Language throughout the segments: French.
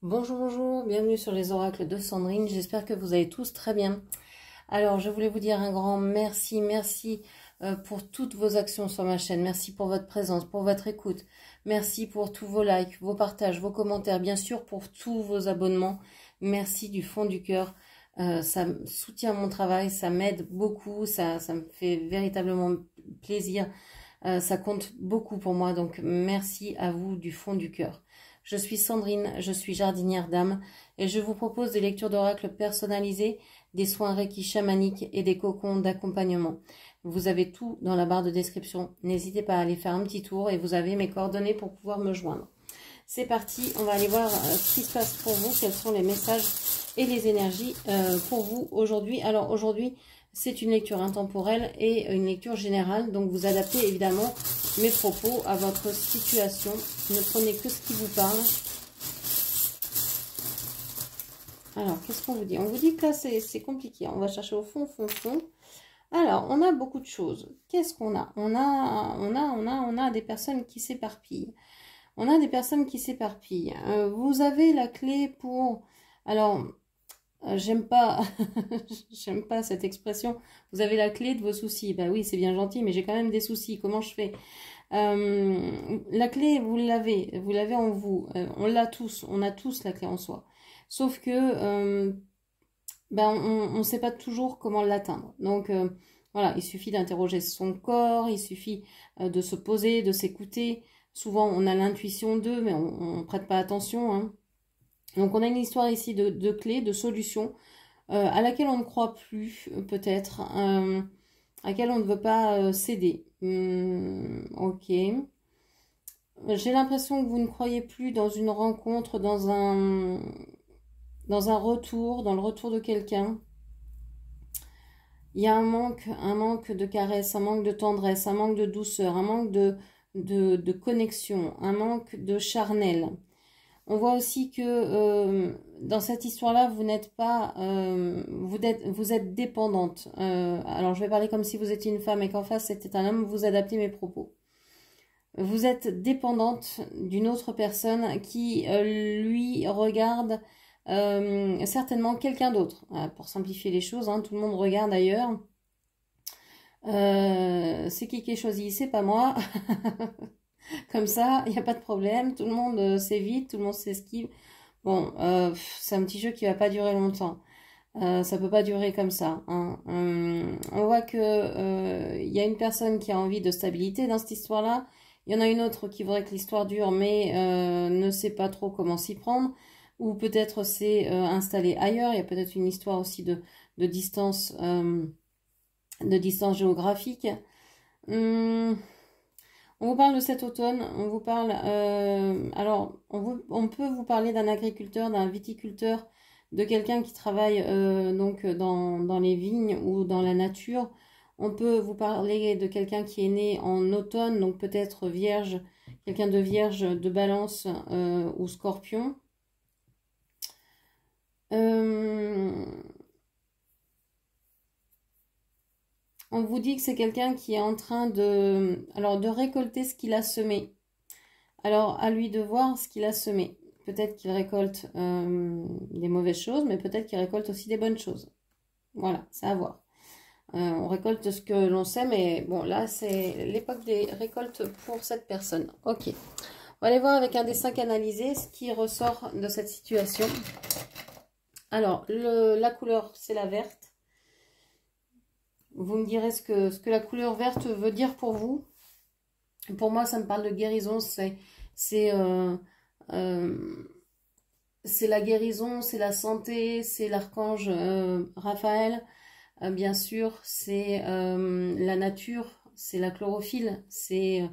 Bonjour, bonjour, bienvenue sur les oracles de Sandrine, j'espère que vous allez tous très bien. Alors, je voulais vous dire un grand merci pour toutes vos actions sur ma chaîne, merci pour votre présence, pour votre écoute, merci pour tous vos likes, vos partages, vos commentaires, bien sûr pour tous vos abonnements, merci du fond du cœur, ça soutient mon travail, ça m'aide beaucoup, ça me fait véritablement plaisir, ça compte beaucoup pour moi, donc merci à vous du fond du cœur. Je suis Sandrine, je suis jardinière d'âme et je vous propose des lectures d'oracles personnalisées, des soins Reiki chamaniques et des cocons d'accompagnement. Vous avez tout dans la barre de description. N'hésitez pas à aller faire un petit tour et vous avez mes coordonnées pour pouvoir me joindre. C'est parti, on va aller voir ce qui se passe pour vous, quels sont les messages et les énergies pour vous aujourd'hui. Alors aujourd'hui, c'est une lecture intemporelle et une lecture générale, donc vous adaptez évidemment mes propos à votre situation. Ne prenez que ce qui vous parle. Alors, qu'est-ce qu'on vous dit? On vous dit que là, c'est compliqué. On va chercher au fond. Alors, on a beaucoup de choses. Qu'est-ce qu'on a? On a des personnes qui s'éparpillent. On a des personnes qui s'éparpillent. Vous avez la clé pour... Alors... J'aime pas, j'aime pas cette expression. Vous avez la clé de vos soucis. Bah oui, c'est bien gentil, mais j'ai quand même des soucis. Comment je fais? La clé, vous l'avez en vous. On l'a tous, on a tous la clé en soi. Sauf que, on ne sait pas toujours comment l'atteindre. Donc voilà, il suffit d'interroger son corps, il suffit de se poser, de s'écouter. Souvent, on a l'intuition d'eux, mais on ne prête pas attention, hein. Donc on a une histoire ici de clés, de solutions à laquelle on ne croit plus peut-être, à laquelle on ne veut pas céder. Ok. J'ai l'impression que vous ne croyez plus dans une rencontre, dans un retour, dans le retour de quelqu'un. Il y a un manque de caresse, un manque de tendresse, un manque de douceur, un manque de connexion, un manque de charnel. On voit aussi que dans cette histoire-là, vous n'êtes pas, vous êtes dépendante. Alors, je vais parler comme si vous étiez une femme et qu'en face, c'était un homme. Vous adaptez mes propos. Vous êtes dépendante d'une autre personne qui, lui, regarde certainement quelqu'un d'autre. Pour simplifier les choses, hein, tout le monde regarde ailleurs. C'est qui est choisi? C'est pas moi. Comme ça, il n'y a pas de problème, tout le monde s'évite, tout le monde s'esquive. Bon, c'est un petit jeu qui va pas durer longtemps. Ça peut pas durer comme ça, hein. On voit que y a une personne qui a envie de stabilité dans cette histoire-là. Il y en a une autre qui voudrait que l'histoire dure, mais ne sait pas trop comment s'y prendre. Ou peut-être c'est installé ailleurs. Il y a peut-être une histoire aussi de distance géographique. On vous parle de cet automne, on vous parle, alors on peut vous parler d'un agriculteur, d'un viticulteur, de quelqu'un qui travaille donc dans les vignes ou dans la nature. On peut vous parler de quelqu'un qui est né en automne, donc peut-être vierge, quelqu'un de vierge, de balance ou scorpion. On vous dit que c'est quelqu'un qui est en train de récolter ce qu'il a semé. Alors, à lui de voir ce qu'il a semé. Peut-être qu'il récolte des mauvaises choses, mais peut-être qu'il récolte aussi des bonnes choses. Voilà, c'est à voir. On récolte ce que l'on sait, mais bon, là, c'est l'époque des récoltes pour cette personne. Ok. On va aller voir avec un dessin canalisé ce qui ressort de cette situation. Alors, la couleur, c'est la verte. Vous me direz ce que la couleur verte veut dire pour vous. Pour moi, ça me parle de guérison. C'est la guérison, c'est la santé, c'est l'archange Raphaël. Bien sûr, c'est la nature, c'est la chlorophylle, c'est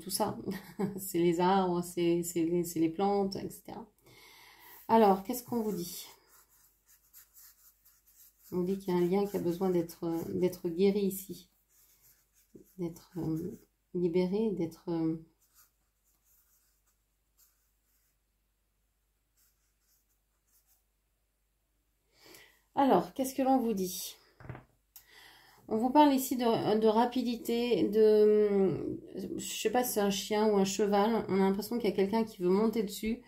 tout ça. C'est les arbres, c'est les plantes, etc. Alors, qu'est-ce qu'on vous dit? On dit qu'il y a un lien qui a besoin d'être guéri ici, d'être libéré, d'être... Alors, qu'est-ce que l'on vous dit? On vous parle ici de rapidité, je sais pas si c'est un chien ou un cheval. On a l'impression qu'il y a quelqu'un qui veut monter dessus.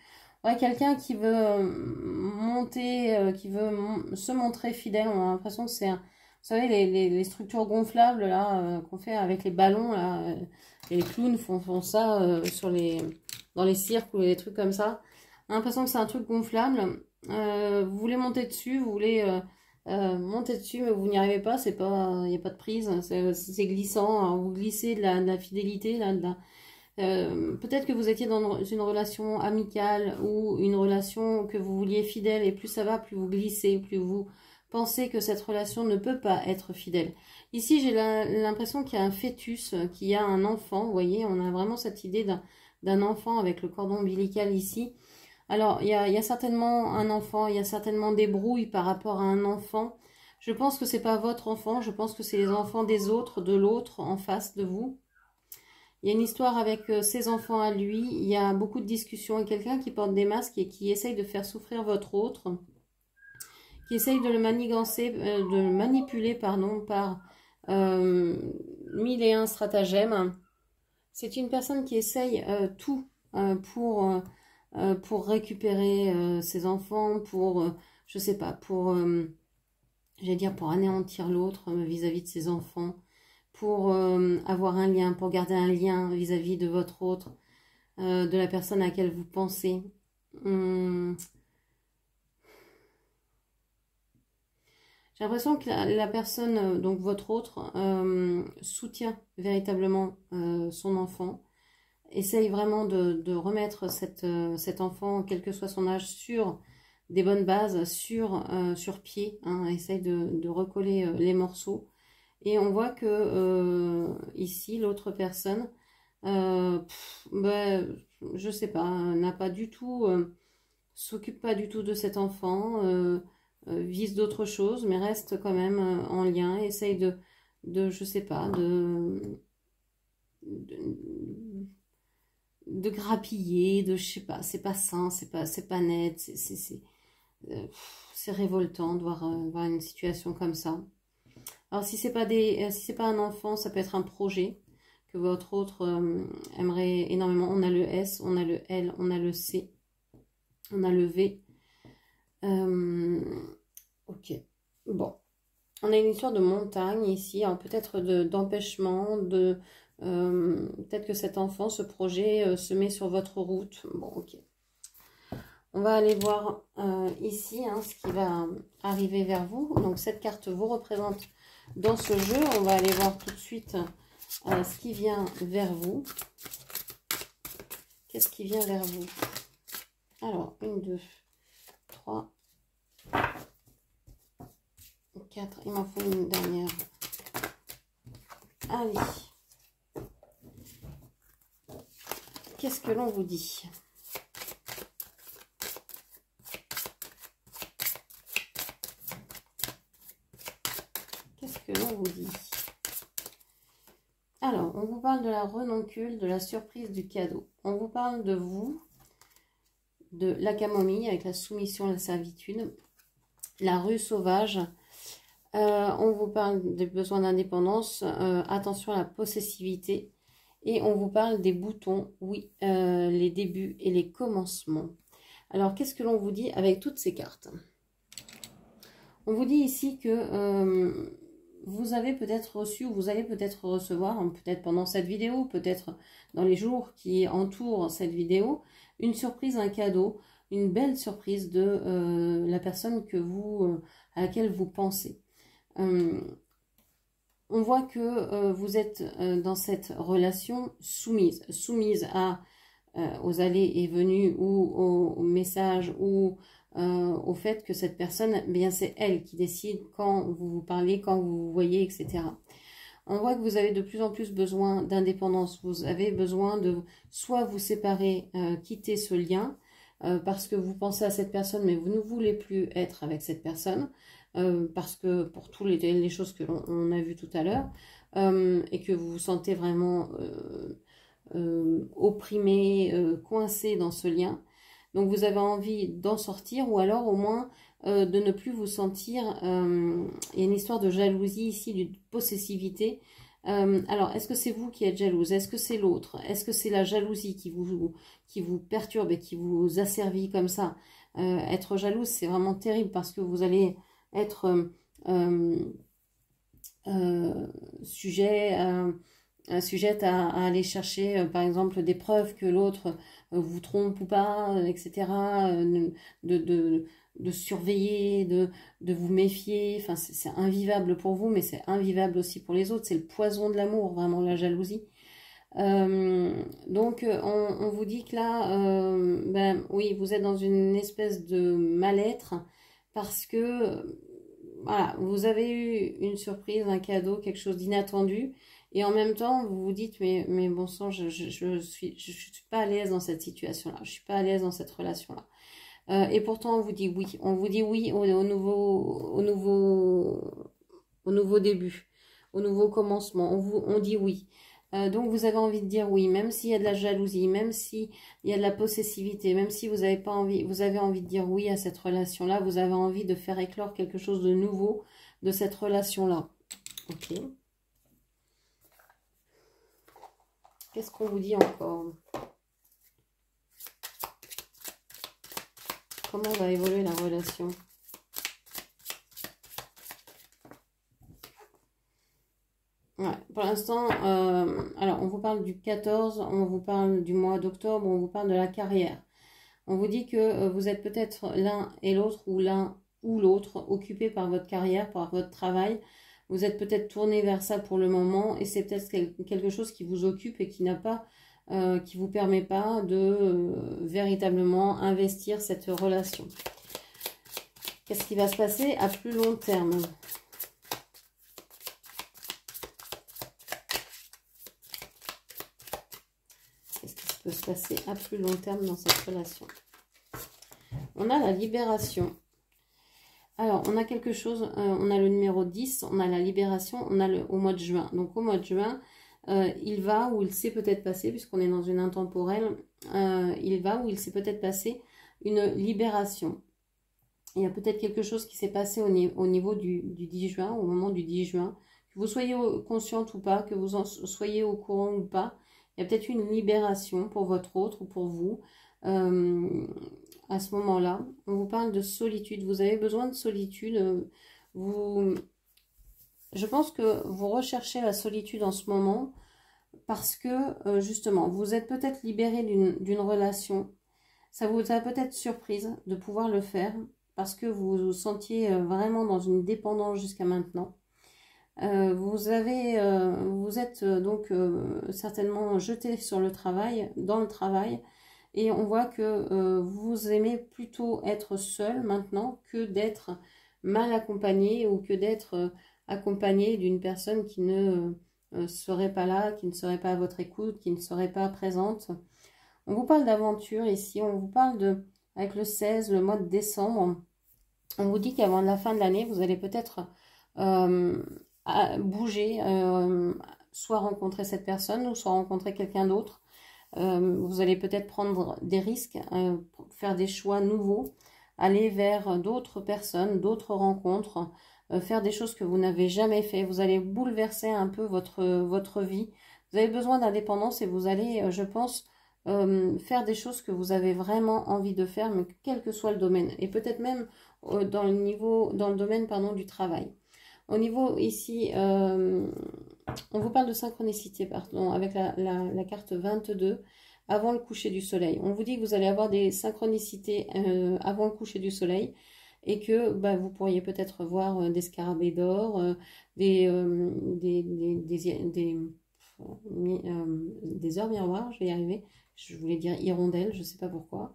Ouais, quelqu'un qui veut monter, qui veut se montrer fidèle. On a l'impression que c'est, vous savez, les structures gonflables là qu'on fait avec les ballons là. Et les clowns font ça dans les cirques ou des trucs comme ça. On a l'impression que c'est un truc gonflable. Vous voulez monter dessus, vous voulez monter dessus, mais vous n'y arrivez pas. C'est pas, il n'y a pas de prise. C'est glissant. Alors, vous glissez de la fidélité là, peut-être que vous étiez dans une relation amicale ou une relation que vous vouliez fidèle et plus ça va, plus vous glissez, plus vous pensez que cette relation ne peut pas être fidèle. Ici, j'ai l'impression qu'il y a un fœtus, qu'il y a un enfant. Vous voyez, on a vraiment cette idée d'un enfant avec le cordon ombilical ici. Alors, il y a certainement un enfant, il y a certainement des brouilles par rapport à un enfant. Je pense que c'est pas votre enfant, je pense que c'est les enfants des autres, de l'autre en face de vous. Il y a une histoire avec ses enfants à lui, il y a beaucoup de discussions et quelqu'un qui porte des masques et qui essaye de faire souffrir votre autre, qui essaye de le manigancer, de le manipuler, pardon, par mille et un stratagèmes. C'est une personne qui essaye tout pour récupérer ses enfants, je sais pas, j'allais dire pour anéantir l'autre vis-à-vis de ses enfants, pour avoir un lien, pour garder un lien vis-à-vis de votre autre, de la personne à laquelle vous pensez. J'ai l'impression que la personne, donc votre autre, soutient véritablement son enfant, essaye vraiment de remettre cet enfant, quel que soit son âge, sur des bonnes bases, sur pied, hein, essaye de recoller les morceaux. Et on voit que ici, l'autre personne, je sais pas, n'a pas du tout, s'occupe pas du tout de cet enfant, vise d'autres choses, mais reste quand même en lien, essaye je sais pas, de grappiller, je sais pas, c'est pas sain, c'est pas net, c'est révoltant de voir une situation comme ça. Alors si c'est pas un enfant, ça peut être un projet que votre autre aimerait énormément. On a le S, on a le L, on a le C, on a le V. Ok, bon. On a une histoire de montagne ici, peut-être d'empêchement, peut-être que cet enfant, ce projet se met sur votre route. Bon, ok. On va aller voir ici ce qui va arriver vers vous. Donc cette carte vous représente dans ce jeu. On va aller voir tout de suite ce qui vient vers vous. Qu'est-ce qui vient vers vous? Alors, 1, 2, 3, 4. Il m'en faut une dernière. Allez. Qu'est-ce que l'on vous dit? Qu'est-ce que l'on vous dit? Alors, on vous parle de la renoncule, de la surprise du cadeau. On vous parle de vous, de la camomille avec la soumission et la servitude, la rue sauvage. On vous parle des besoins d'indépendance, attention à la possessivité. Et on vous parle des boutons, oui, les débuts et les commencements. Alors, qu'est-ce que l'on vous dit avec toutes ces cartes? On vous dit ici que vous avez peut-être reçu ou vous allez peut-être recevoir, peut-être pendant cette vidéo, peut-être dans les jours qui entourent cette vidéo, une surprise, un cadeau, une belle surprise de la personne à laquelle vous pensez. On voit que vous êtes dans cette relation soumise aux allées et venues ou aux messages ou au fait que cette personne, bien c'est elle qui décide quand vous vous parlez, quand vous vous voyez, etc. On voit que vous avez de plus en plus besoin d'indépendance. Vous avez besoin de soit vous séparer, quitter ce lien, parce que vous pensez à cette personne, mais vous ne voulez plus être avec cette personne, parce que pour toutes les choses que l'on a vues tout à l'heure, et que vous vous sentez vraiment opprimé, coincé dans ce lien. Donc vous avez envie d'en sortir, ou alors au moins de ne plus vous sentir... il y a une histoire de jalousie ici, de possessivité, Alors, est-ce que c'est vous qui êtes jalouse? Est-ce que c'est l'autre? Est-ce que c'est la jalousie qui vous perturbe et qui vous asservit comme ça? Être jalouse, c'est vraiment terrible parce que vous allez être euh, sujet sujette à aller chercher, par exemple, des preuves que l'autre vous trompe ou pas, etc. De surveiller, de vous méfier. Enfin, c'est invivable pour vous, mais c'est invivable aussi pour les autres. C'est le poison de l'amour, vraiment, la jalousie. Donc, on vous dit que là, ben, oui, vous êtes dans une espèce de mal-être parce que, voilà, vous avez eu une surprise, un cadeau, quelque chose d'inattendu. Et en même temps, vous vous dites, mais bon sang, je suis pas à l'aise dans cette situation-là. Je suis pas à l'aise dans cette relation-là. Et pourtant, on vous dit oui. On vous dit oui au nouveau début, au nouveau commencement. On dit oui. Donc, vous avez envie de dire oui, même s'il y a de la jalousie, même s'il y a de la possessivité, même si vous n'avez pas envie, vous avez envie de dire oui à cette relation-là, vous avez envie de faire éclore quelque chose de nouveau de cette relation-là. Ok. Qu'est-ce qu'on vous dit encore? Comment va évoluer la relation? Ouais, pour l'instant, alors on vous parle du 14, on vous parle du mois d'octobre, on vous parle de la carrière. On vous dit que vous êtes peut-être l'un et l'autre ou l'un ou l'autre occupé par votre carrière, par votre travail. Vous êtes peut-être tourné vers ça pour le moment et c'est peut-être quelque chose qui vous occupe et qui n'a pas, qui vous permet pas de véritablement investir cette relation. Qu'est-ce qui va se passer à plus long terme? Qu'est-ce qui peut se passer à plus long terme dans cette relation? On a la libération. Alors, on a quelque chose, on a le numéro 10, on a la libération, on a au mois de juin. Donc, au mois de juin, il va ou il s'est peut-être passé, puisqu'on est dans une intemporelle, il va ou il s'est peut-être passé une libération. Il y a peut-être quelque chose qui s'est passé au niveau du 10 juin, au moment du 10 juin. Que vous soyez consciente ou pas, que vous en soyez au courant ou pas, il y a peut-être une libération pour votre autre ou pour vous. À ce moment-là, on vous parle de solitude. Vous avez besoin de solitude. Je pense que vous recherchez la solitude en ce moment parce que, justement, vous êtes peut-être libéré d'une relation. Ça vous a peut-être surprise de pouvoir le faire parce que vous vous sentiez vraiment dans une dépendance jusqu'à maintenant. Vous êtes donc certainement jeté sur le travail, dans le travail, et on voit que vous aimez plutôt être seul maintenant que d'être mal accompagné ou que d'être accompagné d'une personne qui ne serait pas là, qui ne serait pas à votre écoute, qui ne serait pas présente. On vous parle d'aventure ici, on vous parle avec le 16, le mois de décembre, on vous dit qu'avant la fin de l'année, vous allez peut-être bouger, soit rencontrer cette personne ou soit rencontrer quelqu'un d'autre. Vous allez peut-être prendre des risques, faire des choix nouveaux, aller vers d'autres personnes, d'autres rencontres, faire des choses que vous n'avez jamais fait. Vous allez bouleverser un peu votre vie. Vous avez besoin d'indépendance et vous allez, je pense, faire des choses que vous avez vraiment envie de faire, mais quel que soit le domaine. Et peut-être même dans le domaine pardon, du travail. Au niveau ici, on vous parle de synchronicité, pardon, avec la carte 22, avant le coucher du soleil. On vous dit que vous allez avoir des synchronicités avant le coucher du soleil et que bah, vous pourriez peut-être voir des scarabées d'or, des heures miroirs, je vais y arriver. Je voulais dire hirondelles, je ne sais pas pourquoi.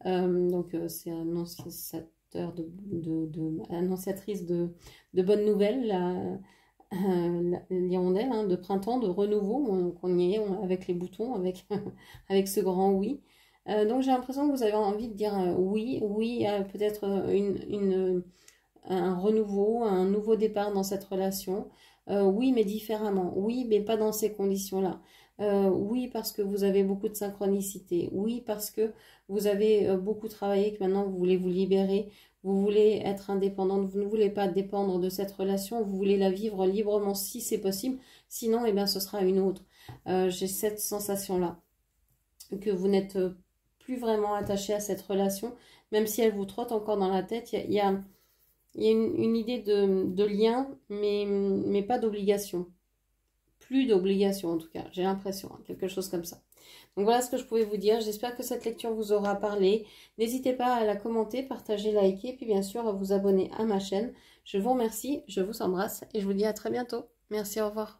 Donc c'est un annonciatrice de bonnes nouvelles, l'hirondelle, hein, de printemps, de renouveau, qu'on y est avec les boutons, avec, avec ce grand oui. Donc j'ai l'impression que vous avez envie de dire oui, oui, peut-être un renouveau, un nouveau départ dans cette relation. Oui, mais différemment. Oui, mais pas dans ces conditions-là. Oui, parce que vous avez beaucoup de synchronicité. Oui, parce que vous avez beaucoup travaillé, que maintenant vous voulez vous libérer. vous voulez être indépendante, vous ne voulez pas dépendre de cette relation, vous voulez la vivre librement si c'est possible, sinon eh bien, ce sera une autre. J'ai cette sensation-là, que vous n'êtes plus vraiment attaché à cette relation, même si elle vous trotte encore dans la tête, il y a une idée de lien, mais pas d'obligation. Plus d'obligation en tout cas, j'ai l'impression, hein, quelque chose comme ça. Donc voilà ce que je pouvais vous dire, j'espère que cette lecture vous aura parlé. N'hésitez pas à la commenter, partager, liker, et puis bien sûr à vous abonner à ma chaîne. Je vous remercie, je vous embrasse et je vous dis à très bientôt. Merci, au revoir.